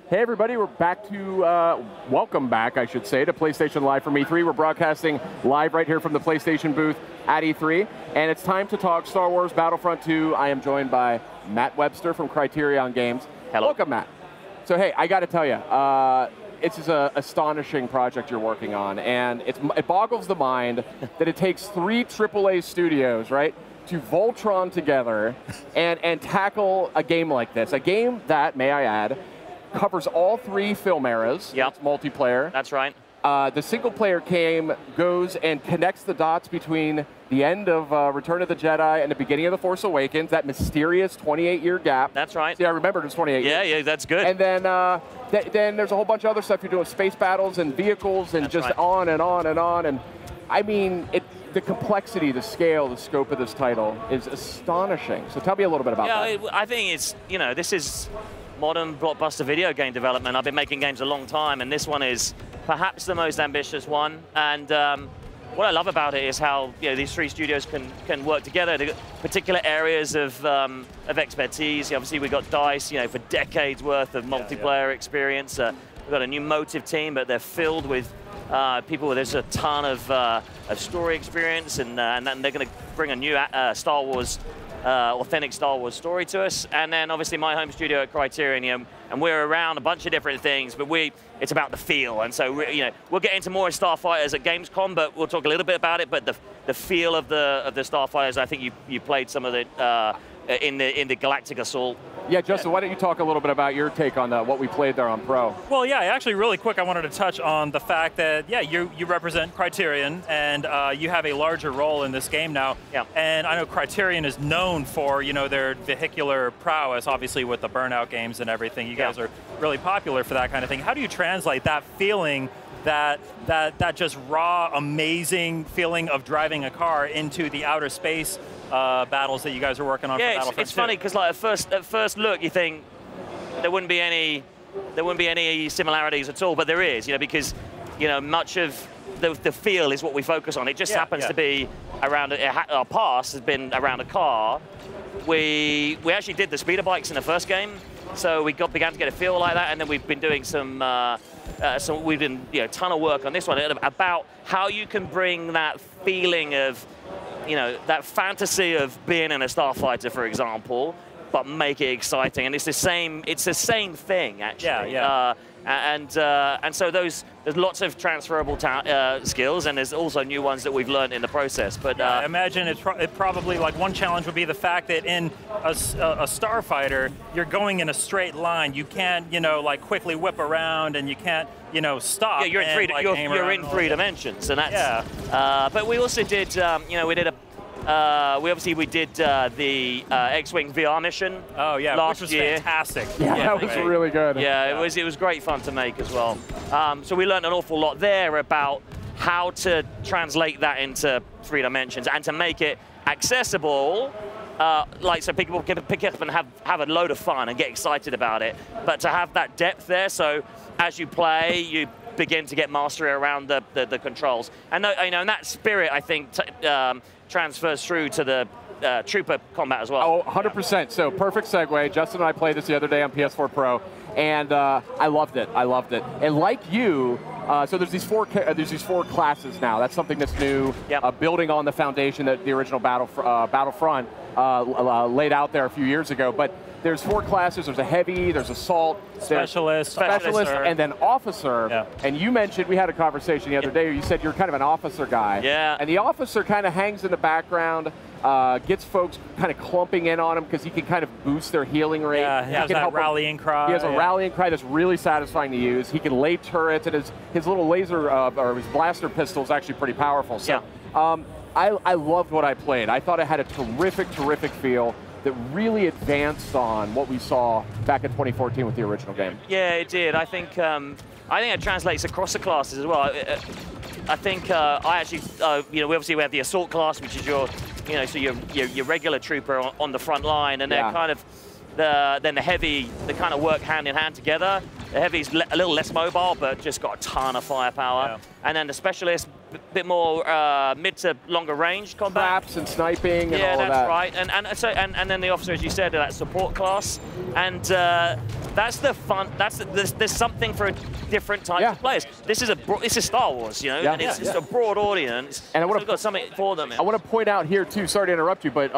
Hey everybody, we're back to, welcome back, I should say, to PlayStation Live from E3. We're broadcasting live right here from the PlayStation booth at E3, and it's time to talk Star Wars Battlefront 2. I am joined by Matt Webster from Criterion Games. Hello. Welcome, Matt. So hey, I gotta tell you, it's an astonishing project you're working on, and it boggles the mind that it takes 3 AAA studios, right, to Voltron together and tackle a game like this. A game that, may I add, covers all 3 film eras. Yep. It's multiplayer. That's right. The single-player game goes and connects the dots between the end of Return of the Jedi and the beginning of The Force Awakens, that mysterious 28-year gap. That's right. See, I remembered it was 28 years. Yeah, that's good. And then, then there's a whole bunch of other stuff you're doing, space battles and vehicles and That's just right. on and on and on. And I mean, the complexity, the scale, the scope of this title is astonishing. So tell me a little bit about that. Yeah, I think it's, this is modern blockbuster video game development. I've been making games a long time, and this one is perhaps the most ambitious one. And what I love about it is how these 3 studios can work together. They've got particular areas of expertise. Obviously, we've got DICE, for decades worth of multiplayer experience. We've got a new motive team, but they're filled with people. There's a ton of story experience, and then they're going to bring a new Star Wars. Authentic Star Wars story to us, and then obviously my home studio at Criterion, and we're around a bunch of different things, but it's about the feel, and so we'll get into more Starfighters at Gamescom, but we'll talk a little bit about it. But the feel of the Starfighters, I think you played some of it in the Galactic Assault. Yeah, Justin, why don't you talk a little bit about your take on what we played there on Pro? Well, yeah, actually, really quick, I wanted to touch on the fact that, you represent Criterion, and you have a larger role in this game now. Yeah. And I know Criterion is known for, their vehicular prowess, obviously with the Burnout games and everything. You guys are really popular for that kind of thing. How do you translate that feeling, that just raw, amazing feeling of driving a car into the outer space battles that you guys are working on for Battlefront 2? It's funny because at first look you think there wouldn't be any similarities at all, but there is, because much of the feel is what we focus on. It just happens to be around our past has been around a car. We actually did the speeder bikes in the first game, so we began to get a feel like that, and then we've been doing we've been a ton of work on this one about how you can bring that feeling of that fantasy of being in a starfighter, for example, but make it exciting. And it's the same thing, actually. Yeah. And so there's lots of transferable skills, and there's also new ones that we've learned in the process. But I imagine it probably, like, one challenge would be the fact that in a starfighter, you're going in a straight line. You can't, like, quickly whip around, and you can't, stop. Yeah, you're in 3 dimensions, and that's. But we also did, we did the X-Wing VR mission. Oh yeah, last which was year. fantastic. Yeah, that was really good. Yeah, it was great fun to make as well. So we learned an awful lot there about how to translate that into 3 dimensions and to make it accessible, so people can pick it up and have a load of fun and get excited about it. But to have that depth there, so as you play, you begin to get mastery around the controls. And and that spirit, I think, transfers through to the trooper combat as well. Oh, 100%. So perfect segue. Justin and I played this the other day on PS4 Pro, and I loved it. And like you, so there's these 4 classes now. That's something that's new, building on the foundation that the original Battlefront laid out there a few years ago. But there's 4 classes. There's a heavy, there's assault, specialist, and then officer. Yeah. And you mentioned, we had a conversation the other day where you said you're kind of an officer guy. Yeah. And the officer kind of hangs in the background, gets folks kind of clumping in on him because he can kind of boost their healing rate. Yeah, he has that rallying cry. He has a rallying cry that's really satisfying to use. He can lay turrets, and his little laser, or his blaster pistol is actually pretty powerful. So I loved what I played. I thought it had a terrific feel that really advanced on what we saw back in 2014 with the original game. Yeah, it did. I think it translates across the classes as well. I think I actually, we have the assault class, which is your regular trooper on the front line, and they're kind of then the heavy, they kind of work hand in hand together. The Heavy's a little less mobile, but just got a ton of firepower. Yeah. And then the Specialist, a bit more mid to longer range combat. Traps and sniping and all Yeah, of that. that's right. And then the Officer, as you said, that support class. And that's the fun. There's something for a different type of players. This is Star Wars, you know, and it's a broad audience. And we've got something for them. I want to point out here too. Sorry to interrupt you, but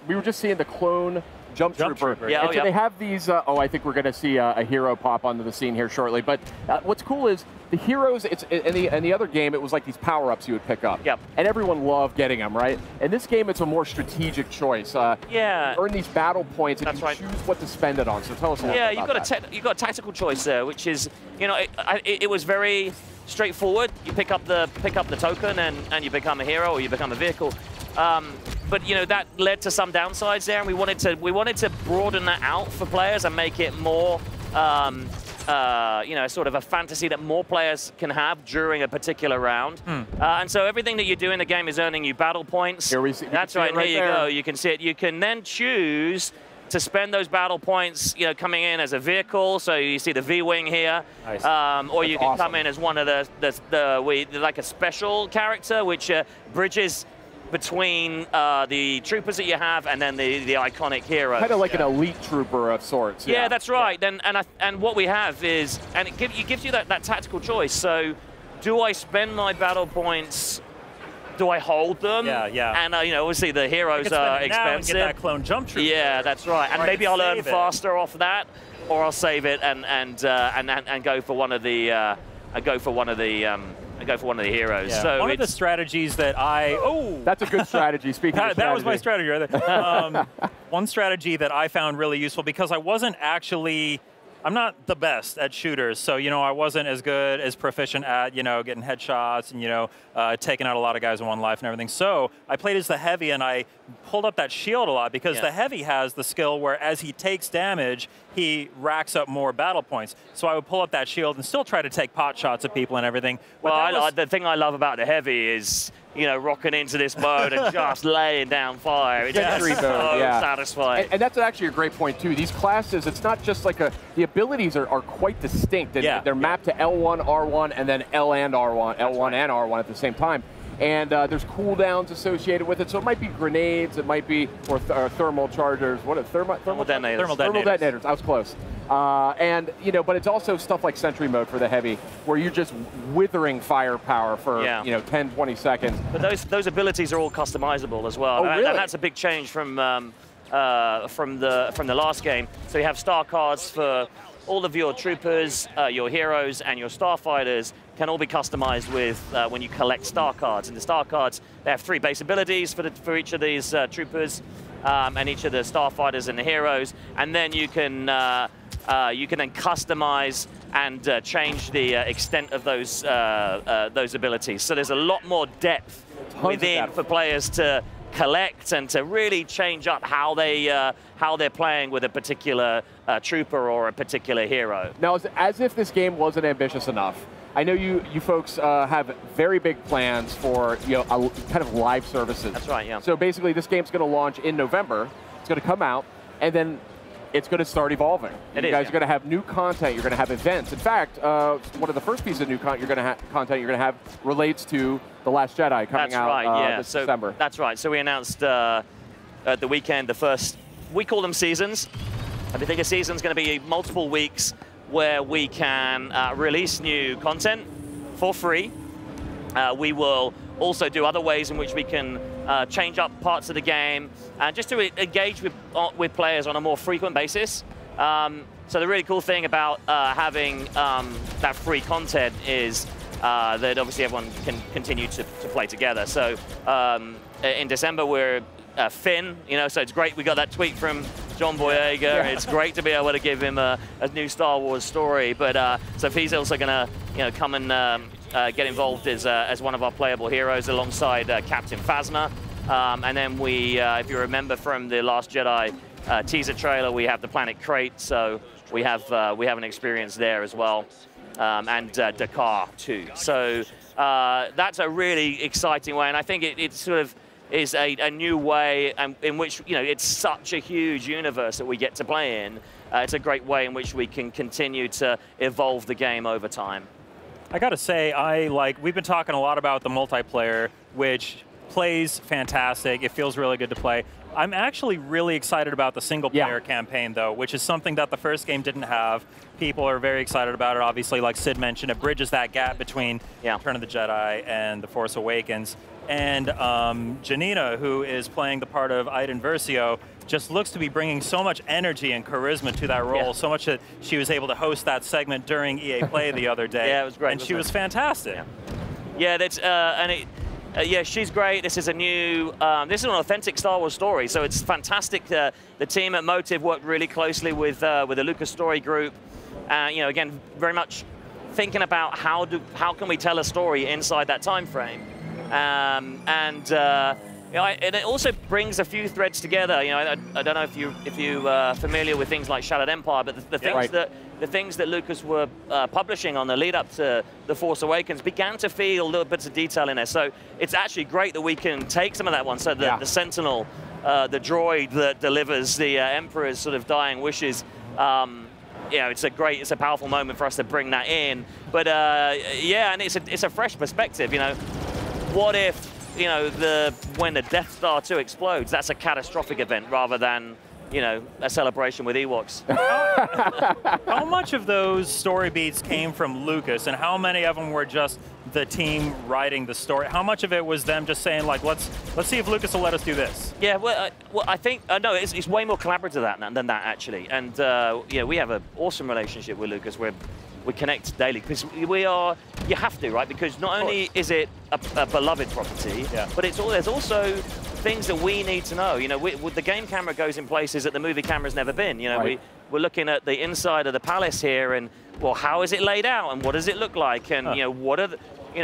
we were just seeing the clone Jump Trooper. Yeah, and so they have these, I think we're going to see a hero pop onto the scene here shortly. But what's cool is the heroes, in the other game, it was like these power-ups you would pick up. Yep. And everyone loved getting them, right? In this game, it's a more strategic choice. You earn these battle points and you choose what to spend it on. So tell us a little bit about that. You've got a tactical choice there, which is, you know, it was very straightforward. You pick up the token and you become a hero or you become a vehicle. But you know that led to some downsides there, and we wanted to broaden that out for players and make it more, you know, sort of a fantasy that more players can have during a particular round. And so everything that you do in the game is earning you battle points. Here we see. That's right. Here you go. You can see it. You can then choose to spend those battle points, you know, coming in as a vehicle. So you see the V-wing here, nice. or you can come in as one of like a special character, which bridges between the troopers that you have and then the iconic hero. Kind of like an elite trooper of sorts. Yeah, that's right. And what we have is, and it gives you that tactical choice. So, do I spend my battle points? Do I hold them? Yeah. And you know, obviously the heroes are expensive. Now and get that clone Jump Trooper. Yeah, that's right. And maybe I'll earn faster off that, or I'll save it and go for one of the heroes. Yeah. So one of the strategies that that's a good strategy. Speaking of strategy. That was my strategy right there. One strategy that I found really useful, because I'm not the best at shooters, so you know I wasn't as proficient at getting headshots and taking out a lot of guys in one life and everything. So I played as the Heavy and I pulled up that shield a lot, because the Heavy has the skill where as he takes damage, he racks up more battle points. So I would pull up that shield and still try to take pot shots at people and everything. Well, the thing I love about the Heavy is, you know, rocking into this mode and just laying down fire. It's so satisfying. And that's actually a great point, too. These classes, it's not just like the abilities are quite distinct. They're mapped to L1, R1, and then L and R1, L1 and R1 at the same time. And there's cooldowns associated with it. So it might be grenades, it might be, or thermal chargers. What are thermal detonators? Thermal detonators. I was close. And, you know, but it's also stuff like Sentry Mode for the Heavy, where you're just withering firepower for, 10, 20 seconds. But those abilities are all customizable as well. Oh, really? And that's a big change from the last game. So you have star cards for all of your troopers, your heroes, and your starfighters can all be customized with when you collect star cards. And the star cards, they have 3 base abilities for each of these troopers and each of the starfighters and the heroes. And then you can then customize and change the extent of those abilities. So there's a lot more depth within for players to collect and to really change up how they're playing with a particular trooper or a particular hero. Now, as if this game wasn't ambitious enough, I know you folks have very big plans for kind of live services. That's right, yeah. So basically, this game's going to launch in November. It's going to come out, and then it's going to start evolving. You guys are going to have new content. You're going to have events. In fact, one of the first pieces of new content you're going to have relates to The Last Jedi coming out this December. That's right. So we announced at the weekend the first, we call them seasons. I think a season's going to be multiple weeks where we can release new content for free. We will also do other ways in which we can change up parts of the game, just to engage with players on a more frequent basis. So the really cool thing about having that free content is that obviously everyone can continue to play together. So in December we're Finn, so it's great. We got that tweet from John Boyega. Yeah. It's great to be able to give him a new Star Wars story. But so he's also going to come and get involved as one of our playable heroes alongside Captain Phasma. And then we, if you remember from the Last Jedi teaser trailer, we have the planet Crate. So we have an experience there as well, and Dakar too. So that's a really exciting way, and I think it's sort of. is a new way in which, you know, it's such a huge universe that we get to play in. It's a great way in which we can continue to evolve the game over time. I gotta say, we've been talking a lot about the multiplayer, which plays fantastic. It feels really good to play. I'm actually really excited about the single-player campaign, though, which is something that the first game didn't have. People are very excited about it. Obviously, like Sid mentioned, it bridges that gap between Return of the Jedi and The Force Awakens. And Janina, who is playing the part of Iden Versio, just looks to be bringing so much energy and charisma to that role, so much that she was able to host that segment during EA Play the other day. Yeah, it was great. And she was fantastic. Yeah, that's yeah, she's great. This is a new, this is an authentic Star Wars story, so it's fantastic. The team at Motive worked really closely with the Lucas Story Group. You know, again, very much thinking about how can we tell a story inside that time frame, you know, and it also brings a few threads together. You know, I don't know if you familiar with things like Shattered Empire, but the things that Lucas were publishing on the lead up to The Force Awakens began to feel little bits of detail in there. So it's actually great that we can take some of that one. So the Sentinel, the droid that delivers the Emperor's sort of dying wishes. You know, it's a powerful moment for us to bring that in. But yeah, and it's a fresh perspective. You know, what if, you know, when the Death Star 2 explodes, that's a catastrophic event rather than, you know, a celebration with Ewoks. How much of those story beats came from Lucas, and how many of them were just the team writing the story? How much of it was them just saying, like, let's see if Lucas will let us do this? Yeah, well I think, no, it's way more collaborative than that, actually. And, yeah, we have an awesome relationship with Lucas where we connect daily, because you have to, right? Because not only is it a beloved property, but there's also things that we need to know. You know, the game camera goes in places that the movie camera's never been. You know, we're looking at the inside of the palace here, and, well, how is it laid out, and what does it look like, and you know, what are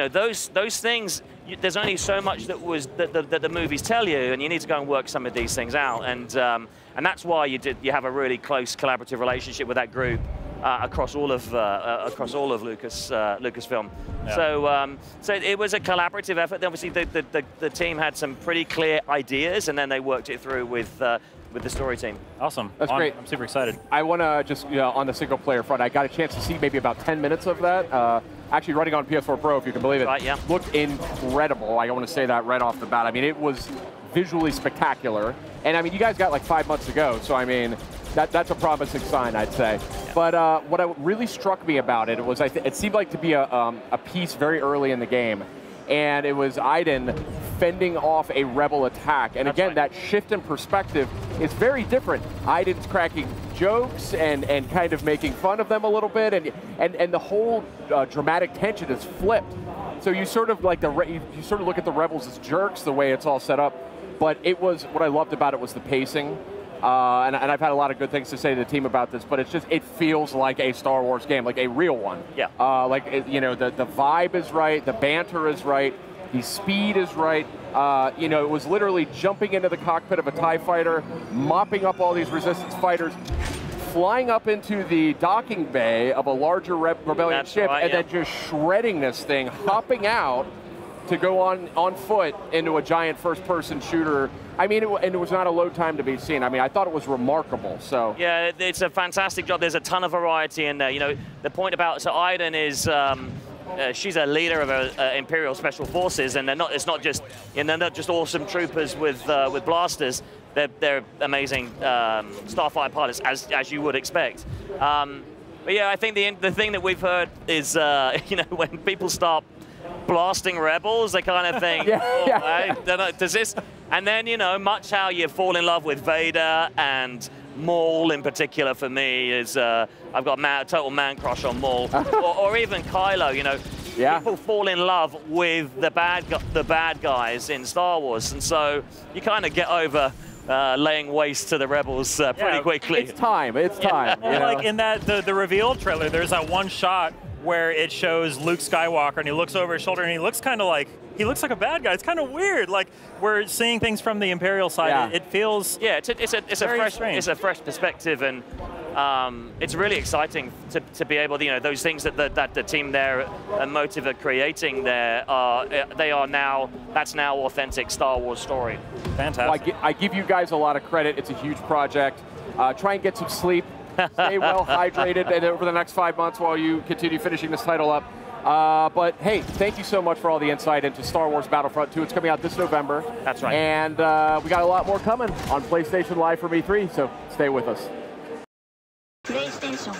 those things. There's only so much that the movies tell you, and you need to go and work some of these things out, and that's why you have a really close collaborative relationship with that group. Across all of Lucasfilm, so it was a collaborative effort. Obviously, the team had some pretty clear ideas, and then they worked it through with the story team. Awesome, that's great. I'm super excited. I want to just on the single player front, I got a chance to see maybe about 10 minutes of that. Actually, running on PS4 Pro, if you can believe it, looked incredible. I want to say that right off the bat. I mean, it was visually spectacular, and I mean, you guys got like 5 months to go, so I mean. That's a promising sign, I'd say. But what really struck me about it was it seemed like to be a piece very early in the game, and it was Iden fending off a rebel attack. And again, that shift in perspective is very different. Iden's cracking jokes and kind of making fun of them a little bit, and the whole dramatic tension is flipped. So you sort of like you sort of look at the rebels as jerks the way it's all set up. But it was what I loved about it was the pacing. And I've had a lot of good things to say to the team about this, but it feels like a Star Wars game, like a real one. Yeah. You know, the vibe is right, the banter is right, the speed is right. You know, it was literally jumping into the cockpit of a TIE fighter, mopping up all these Resistance fighters, flying up into the docking bay of a larger Rebellion ship, and then just shredding this thing, hopping out to go on foot into a giant first-person shooter. I mean, and it was not a load time to be seen. I mean, I thought it was remarkable. So yeah, it's a fantastic job. There's a ton of variety in there. You know, the point about Iden is she's a leader of Imperial Special Forces, and it's not just awesome troopers with blasters. They're amazing starfighter pilots, as you would expect. But yeah, I think the thing that we've heard is you know, when people start blasting rebels, they kind of think, I don't know, does this? And then, you know, much how you fall in love with Vader, and Maul in particular for me is, I've got a total man crush on Maul, or even Kylo, you know. People fall in love with the bad guys in Star Wars, and so you kind of get over laying waste to the rebels pretty quickly. It's time. You know? Like in the reveal trailer, there's that one shot where it shows Luke Skywalker, and he looks over his shoulder, and he looks like a bad guy. It's kind of weird. Like, we're seeing things from the Imperial side. It feels it's a fresh perspective, and it's really exciting to be able to, you know, those things that the team there and Motive are creating there, that's now authentic Star Wars story. Fantastic. Well, I give you guys a lot of credit. It's a huge project. Try and get some sleep. Stay well hydrated and over the next 5 months while you continue finishing this title up. But hey, thank you so much for all the insight into Star Wars Battlefront 2. It's coming out this November. That's right. And we got a lot more coming on PlayStation Live from E3, so stay with us. PlayStation